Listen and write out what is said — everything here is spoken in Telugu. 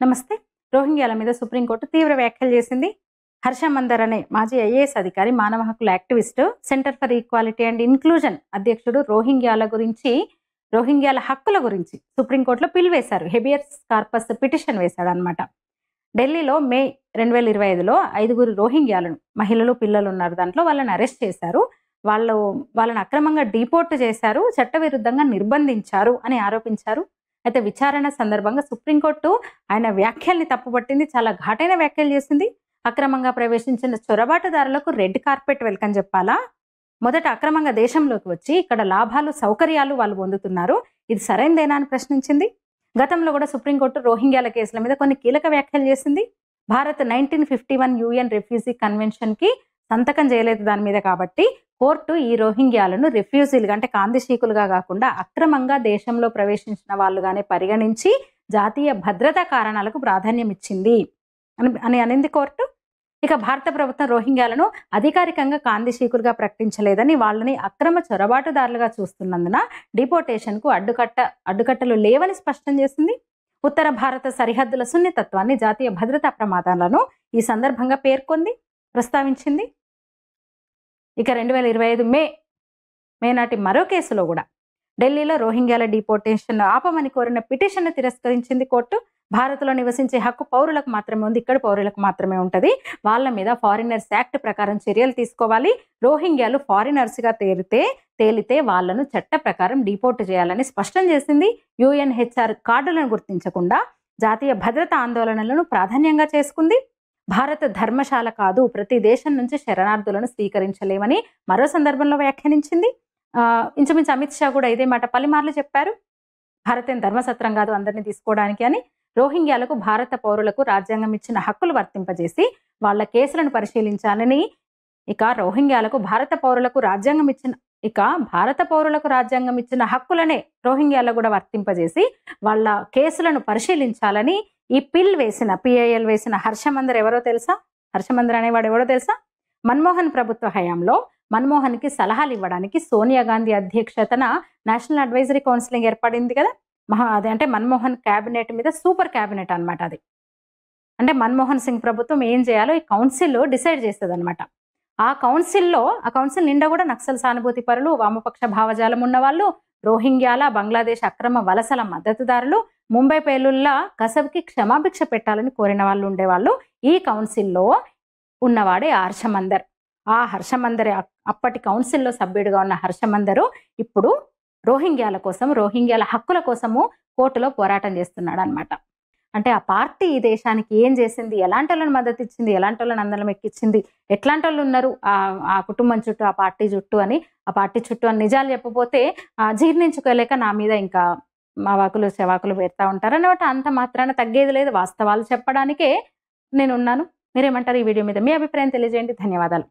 నమస్తే. రోహింగ్యాల మీద సుప్రీంకోర్టు తీవ్ర వ్యాఖ్యలు చేసింది. హర్ష మందర్ అనే మాజీ ఐఏఎస్ అధికారి, మానవ హక్కుల activist, centre for equality and inclusion అధ్యక్షుడు రోహింగ్యాల హక్కుల గురించి సుప్రీంకోర్టులో పిల్ వేశారు. హెబియస్ కార్పస్ పిటిషన్ వేశాడనమాట. ఢిల్లీలో మే 2025లో 5 రోహింగ్యాలను, మహిళలు, పిల్లలు ఉన్నారు దాంట్లో, వాళ్ళని అరెస్ట్ చేశారు. వాళ్ళని అక్రమంగా డీపోర్ట్ చేశారు, చట్టవిరుద్ధంగా నిర్బంధించారు అని ఆరోపించారు. అయితే విచారణ సందర్భంగా సుప్రీంకోర్టు ఆయన వ్యాఖ్యల్ని తప్పుపట్టింది. చాలా ఘాటైన వ్యాఖ్యలు చేసింది. అక్రమంగా ప్రవేశించిన చొరబాటుదారులకు రెడ్ కార్పెట్ వెల్కమ్ చెప్పాలా? మొదట అక్రమంగా దేశంలోకి వచ్చి ఇక్కడ లాభాలు, సౌకర్యాలు వాళ్ళు పొందుతున్నారు, ఇది సరైందేనా అని ప్రశ్నించింది. గతంలో కూడా సుప్రీంకోర్టు రోహింగ్యాల కేసుల మీద కొన్ని కీలక వ్యాఖ్యలు చేసింది. భారత్ 1951 యూఎన్ రెఫ్యూజీ కన్వెన్షన్కి సంతకం చేయలేదు దాని మీద, కాబట్టి కోర్టు ఈ రోహింగ్యాలను రెఫ్యూజీలుగా, అంటే కాందిశీకులుగా కాకుండా అక్రమంగా దేశంలో ప్రవేశించిన వాళ్ళుగానే పరిగణించి జాతీయ భద్రతా కారణాలకు ప్రాధాన్యం ఇచ్చింది అని అనింది కోర్టు. ఇక భారత ప్రభుత్వం రోహింగ్యాలను అధికారికంగా కాందిశీకులుగా ప్రకటించలేదని, వాళ్ళని అక్రమ చొరబాటుదారులుగా చూస్తున్నందున డిపోర్టేషన్కు అడ్డుకట్టలు లేవని స్పష్టం చేసింది. ఉత్తర భారత సరిహద్దుల సున్నితత్వాన్ని, జాతీయ భద్రతా ప్రమాదాలను ఈ సందర్భంగా ప్రస్తావించింది. ఇక 2025 మే నాటి మరో కేసులో కూడా ఢిల్లీలో రోహింగ్యాల డిపోర్టేషన్ ఆపమని కోరిన పిటిషన్ తిరస్కరించింది కోర్టు. భారత్లో నివసించే హక్కు పౌరులకు మాత్రమే ఉంది, ఇక్కడ పౌరులకు మాత్రమే ఉంటుంది. వాళ్ళ మీద ఫారినర్స్ యాక్ట్ ప్రకారం చర్యలు తీసుకోవాలి. రోహింగ్యాలు ఫారినర్స్గా తేలితే వాళ్లను చట్ట ప్రకారం డిపోర్ట్ చేయాలని స్పష్టం చేసింది. UNHR కార్డులను గుర్తించకుండా జాతీయ భద్రతా ఆందోళనలను ప్రాధాన్యంగా చేసుకుంది. భారత ధర్మశాల కాదు, ప్రతి దేశం నుంచి శరణార్థులను స్వీకరించలేమని మరో సందర్భంలో వ్యాఖ్యానించింది. ఇంచుమించు అమిత్ షా కూడా ఇదే మాట పలుమార్లు చెప్పారు. భారత్ ఏం ధర్మసత్రం కాదు అందరినీ తీసుకోవడానికి అని. రోహింగ్యాలకు భారత పౌరులకు రాజ్యాంగం ఇచ్చిన హక్కులు వర్తింపజేసి వాళ్ళ కేసులను పరిశీలించాలని, రోహింగ్యాలకు భారత పౌరులకు రాజ్యాంగం ఇచ్చిన హక్కులనే రోహింగ్యాలకు కూడా వర్తింపజేసి వాళ్ళ కేసులను పరిశీలించాలని ఈ PIL వేసిన హర్షమందర్ ఎవరో తెలుసా? హర్షమందర్ అనేవాడు ఎవరో తెలుసా? మన్మోహన్ ప్రభుత్వ హయాంలో మన్మోహన్కి సలహాలు ఇవ్వడానికి సోనియా గాంధీ అధ్యక్షతన నేషనల్ అడ్వైజరీ కౌన్సిలింగ్ ఏర్పడింది కదా. అది అంటే మన్మోహన్ క్యాబినెట్ మీద సూపర్ క్యాబినెట్ అనమాట. అది అంటే మన్మోహన్ సింగ్ ప్రభుత్వం ఏం చేయాలో ఈ కౌన్సిల్ డిసైడ్ చేస్తుంది అనమాట. ఆ కౌన్సిల్ నిండా కూడా నక్సల్ సానుభూతి పరులు, వామపక్ష భావజాలం ఉన్నవాళ్ళు, రోహింగ్యాల, బంగ్లాదేశ్ అక్రమ వలసల మద్దతుదారులు, ముంబై పేలుళ్ల కసబ్కి క్షమాభిక్ష పెట్టాలని కోరిన వాళ్ళు ఉండేవాళ్ళు. ఈ కౌన్సిల్లో ఉన్నవాడే హర్షమందర్. ఆ హర్షమందర్, అప్పటి కౌన్సిల్లో సభ్యుడిగా ఉన్న హర్షమందరు ఇప్పుడు రోహింగ్యాల హక్కుల కోసము కోర్టులో పోరాటం చేస్తున్నాడు అనమాట. అంటే ఆ పార్టీ ఈ దేశానికి ఏం చేసింది, ఎలాంటి వాళ్ళని మద్దతు ఇచ్చింది, ఎలాంటి వాళ్ళని అందలం ఎక్కించింది, ఎట్లాంటి వాళ్ళు ఉన్నారు ఆ కుటుంబం చుట్టూ, ఆ పార్టీ చుట్టూ అని నిజాలు చెప్పపోతే జీర్ణించుకోలేక నా మీద ఇంకా మావాకులు చెవాకులు పెడతా ఉంటారు అన్నమాట. అంత మాత్రాన తగ్గేది లేదు. వాస్తవాలు చెప్పడానికే నేనున్నాను. మీరేమంటారు? ఈ వీడియో మీద మీ అభిప్రాయం తెలియజేయండి. ధన్యవాదాలు.